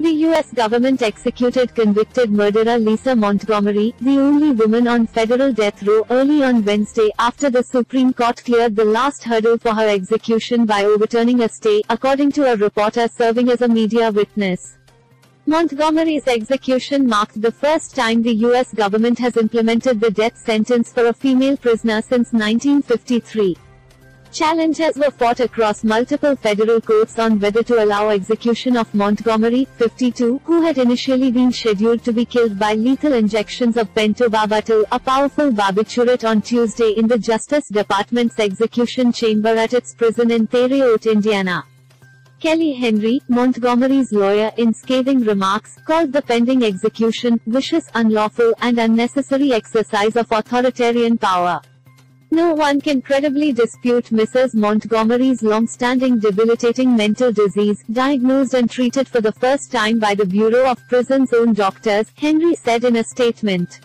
The U.S. government executed convicted murderer Lisa Montgomery, the only woman on federal death row, early on Wednesday after the Supreme Court cleared the last hurdle for her execution by overturning a stay, according to a reporter serving as a media witness. Montgomery's execution marked the first time the U.S. government has implemented the death sentence for a female prisoner since 1953. Challenges were fought across multiple federal courts on whether to allow execution of Montgomery, 52, who had initially been scheduled to be killed by lethal injections of pentobarbital, a powerful barbiturate, on Tuesday in the Justice Department's execution chamber at its prison in Theriot, Indiana. Kelly Henry, Montgomery's lawyer, in scathing remarks, called the pending execution vicious, unlawful, and unnecessary exercise of authoritarian power. No one can credibly dispute Mrs. Montgomery's long-standing debilitating mental disease, diagnosed and treated for the first time by the Bureau of Prisons' own doctors, Henry said in a statement.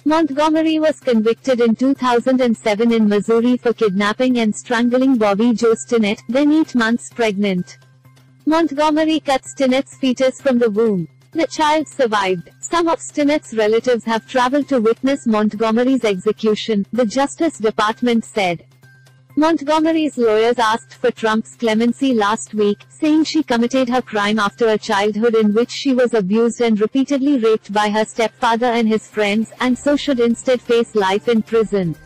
Montgomery was convicted in 2007 in Missouri for kidnapping and strangling Bobby Jo Stinnett, then 8 months pregnant. Montgomery cut Stinnett's fetus from the womb. The child survived. Some of Stinnett's relatives have traveled to witness Montgomery's execution, the Justice Department said. Montgomery's lawyers asked for Trump's clemency last week, saying she committed her crime after a childhood in which she was abused and repeatedly raped by her stepfather and his friends, and so should instead face life in prison.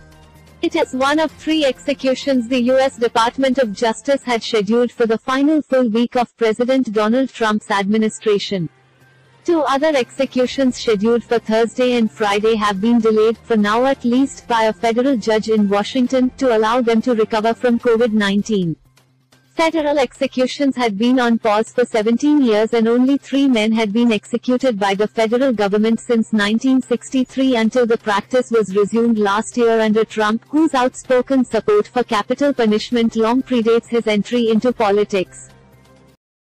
It is one of 3 executions the U.S. Department of Justice had scheduled for the final full week of President Donald Trump's administration. 2 other executions scheduled for Thursday and Friday have been delayed, for now at least, by a federal judge in Washington, to allow them to recover from COVID-19. Federal executions had been on pause for 17 years and only 3 men had been executed by the federal government since 1963 until the practice was resumed last year under Trump, whose outspoken support for capital punishment long predates his entry into politics.